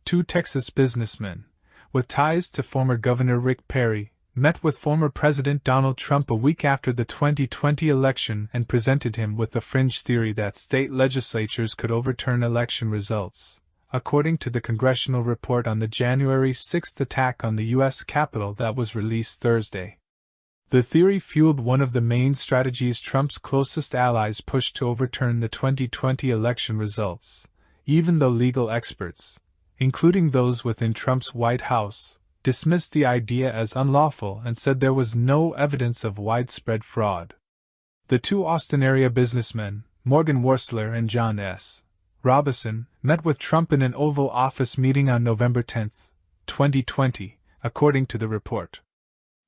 Two Texas businessmen, with ties to former Governor Rick Perry, met with former President Donald Trump a week after the 2020 election and presented him with the fringe theory that state legislatures could overturn election results, according to the congressional report on the January 6 attack on the U.S. Capitol that was released Thursday. The theory fueled one of the main strategies Trump's closest allies pushed to overturn the 2020 election results, even though legal experts, including those within Trump's White House, dismissed the idea as unlawful and said there was no evidence of widespread fraud. The two Austin-area businessmen, Morgan Worsler and John S. Robison, met with Trump in an Oval Office meeting on November 10, 2020, according to the report.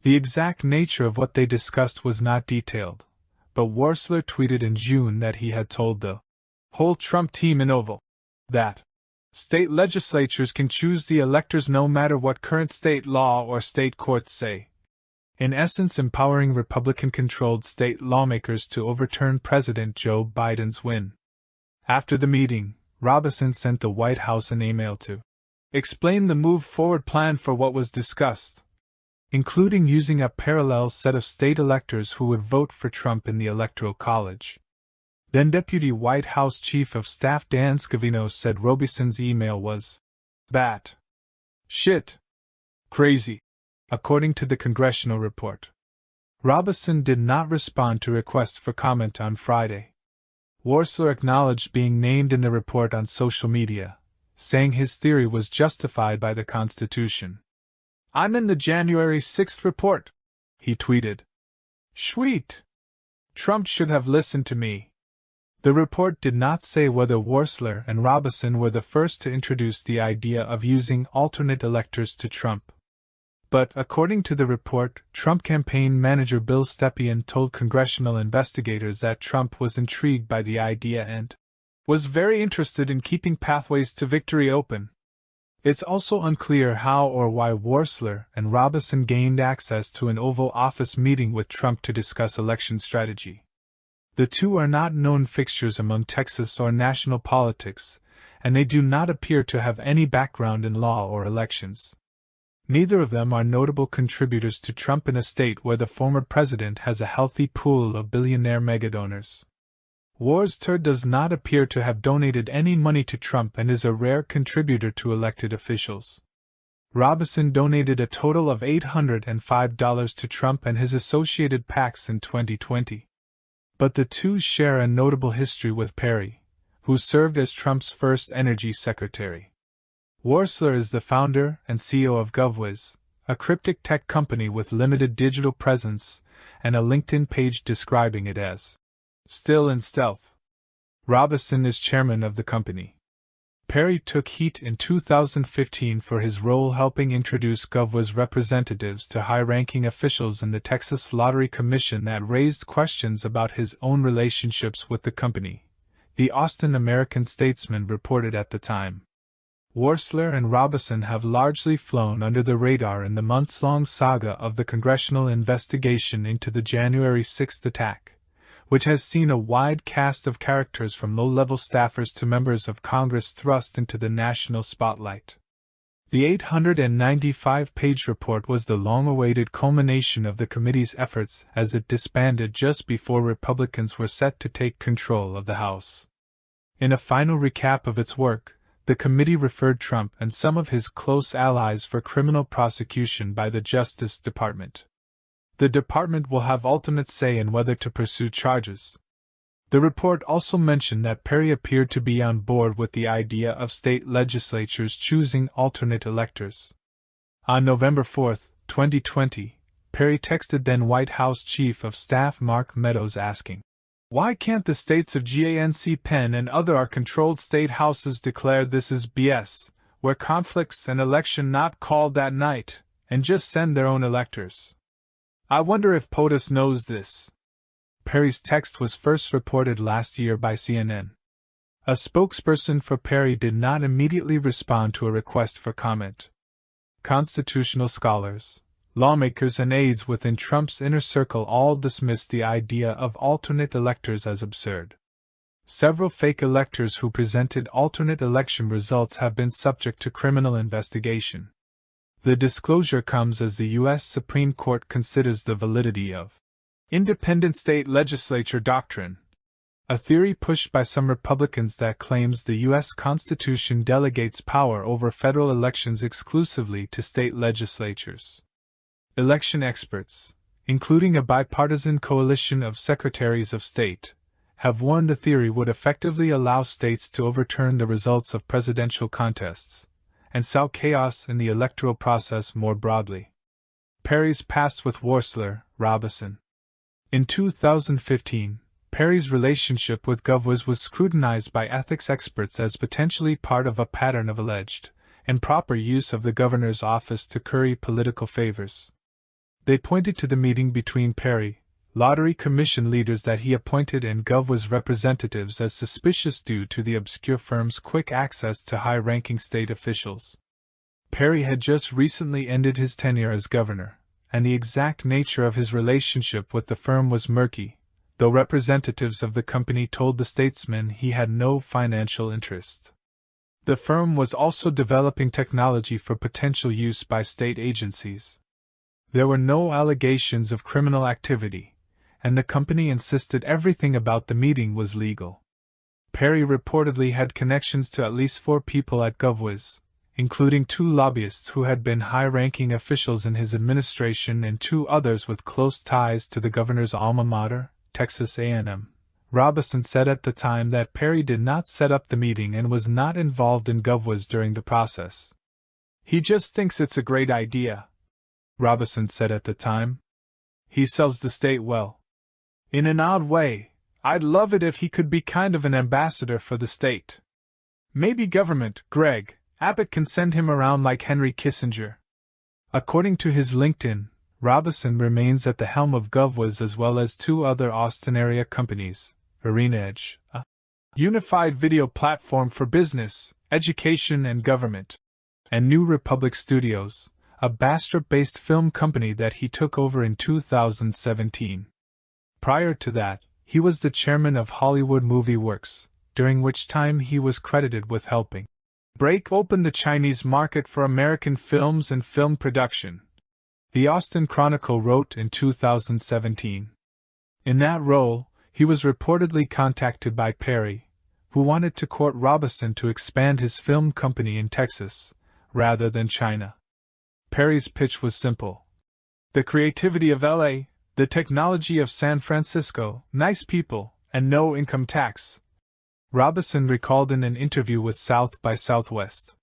The exact nature of what they discussed was not detailed, but Worsler tweeted in June that he had told the whole Trump team in Oval that state legislatures can choose the electors no matter what current state law or state courts say, in essence empowering Republican-controlled state lawmakers to overturn President Joe Biden's win. After the meeting, Robison sent the White House an email to explain the move-forward plan for what was discussed, including using a parallel set of state electors who would vote for Trump in the Electoral College. Then Deputy White House Chief of Staff Dan Scavino said Robison's email was bat shit crazy, according to the congressional report. Robison did not respond to requests for comment on Friday. Worsler acknowledged being named in the report on social media, saying his theory was justified by the Constitution. "I'm in the January 6th report," he tweeted. "Sweet. Trump should have listened to me." The report did not say whether Worsler and Robison were the first to introduce the idea of using alternate electors to Trump. But, according to the report, Trump campaign manager Bill Stepien told congressional investigators that Trump was intrigued by the idea and was very interested in keeping pathways to victory open. It's also unclear how or why Worsler and Robison gained access to an Oval Office meeting with Trump to discuss election strategy. The two are not known fixtures among Texas or national politics, and they do not appear to have any background in law or elections. Neither of them are notable contributors to Trump in a state where the former president has a healthy pool of billionaire megadonors. Worsler does not appear to have donated any money to Trump and is a rare contributor to elected officials. Robison donated a total of $805 to Trump and his associated PACs in 2020. But the two share a notable history with Perry, who served as Trump's first energy secretary. Worsler is the founder and CEO of GovWiz, a cryptic tech company with limited digital presence and a LinkedIn page describing it as still in stealth. Robison is chairman of the company. Perry took heat in 2015 for his role helping introduce GovWiz representatives to high-ranking officials in the Texas Lottery Commission that raised questions about his own relationships with the company, the Austin American-Statesman reported at the time. Worsler and Robison have largely flown under the radar in the months-long saga of the congressional investigation into the January 6 attack, which has seen a wide cast of characters from low-level staffers to members of Congress thrust into the national spotlight. The 895-page report was the long-awaited culmination of the committee's efforts as it disbanded just before Republicans were set to take control of the House. In a final recap of its work, the committee referred Trump and some of his close allies for criminal prosecution by the Justice Department. The department will have ultimate say in whether to pursue charges. The report also mentioned that Perry appeared to be on board with the idea of state legislatures choosing alternate electors. On November 4, 2020, Perry texted then White House Chief of Staff Mark Meadows asking, "Why can't the states of GANC Penn and other our controlled state houses declare this is BS, where conflicts and election not called that night, and just send their own electors? I wonder if POTUS knows this." Perry's text was first reported last year by CNN. A spokesperson for Perry did not immediately respond to a request for comment. Constitutional scholars, lawmakers and aides within Trump's inner circle all dismissed the idea of alternate electors as absurd. Several fake electors who presented alternate election results have been subject to criminal investigation. The disclosure comes as the U.S. Supreme Court considers the validity of independent state legislature doctrine, a theory pushed by some Republicans that claims the U.S. Constitution delegates power over federal elections exclusively to state legislatures. Election experts, including a bipartisan coalition of secretaries of state, have warned the theory would effectively allow states to overturn the results of presidential contests and sow chaos in the electoral process more broadly. Perry's past with Worsler, Robison. In 2015, Perry's relationship with GovWiz was scrutinized by ethics experts as potentially part of a pattern of alleged improper use of the governor's office to curry political favors. They pointed to the meeting between Perry, Lottery Commission leaders that he appointed, and GovWiz representatives as suspicious due to the obscure firm's quick access to high-ranking state officials. Perry had just recently ended his tenure as governor, and the exact nature of his relationship with the firm was murky, though representatives of the company told the Statesman he had no financial interest. The firm was also developing technology for potential use by state agencies. There were no allegations of criminal activity, and the company insisted everything about the meeting was legal. Perry reportedly had connections to at least 4 people at GovWiz, including 2 lobbyists who had been high-ranking officials in his administration and 2 others with close ties to the governor's alma mater, Texas A&M. Robison said at the time that Perry did not set up the meeting and was not involved in GovWiz during the process. "He just thinks it's a great idea," Robison said at the time. "He sells the state well. In an odd way, I'd love it if he could be kind of an ambassador for the state. Maybe government, Greg Abbott can send him around like Henry Kissinger." According to his LinkedIn, Robison remains at the helm of GovWiz as well as 2 other Austin-area companies, ArenaEdge, a unified video platform for business, education and government, and New Republic Studios, a Bastrop-based film company that he took over in 2017. Prior to that, he was the chairman of Hollywood Movie Works, during which time he was credited with helping break open the Chinese market for American films and film production, the Austin Chronicle wrote in 2017. In that role, he was reportedly contacted by Perry, who wanted to court Robison to expand his film company in Texas, rather than China. Perry's pitch was simple. The creativity of LA, the technology of San Francisco, nice people, and no income tax, Robison recalled in an interview with South by Southwest.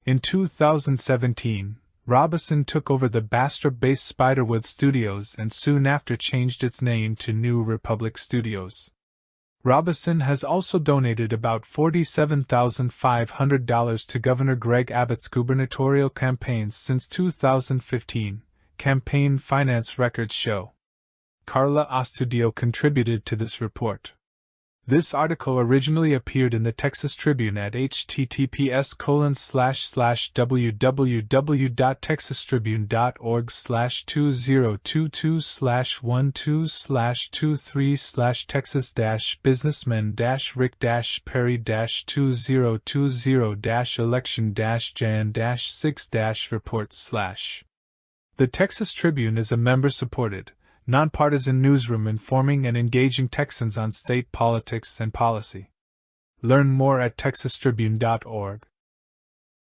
In 2017, Robison took over the Bastrop-based Spiderwood Studios and soon after changed its name to New Republic Studios. Robison has also donated about $47,500 to Governor Greg Abbott's gubernatorial campaigns since 2015, campaign finance records show. Carla Astudio contributed to this report. This article originally appeared in the Texas Tribune at https://www.texastribune.org/2022/1/2/Texas-businessmen-rick-Perry-2000-6-reports/. The Texas Tribune is a member-supported, nonpartisan newsroom informing and engaging Texans on state politics and policy. Learn more at texastribune.org.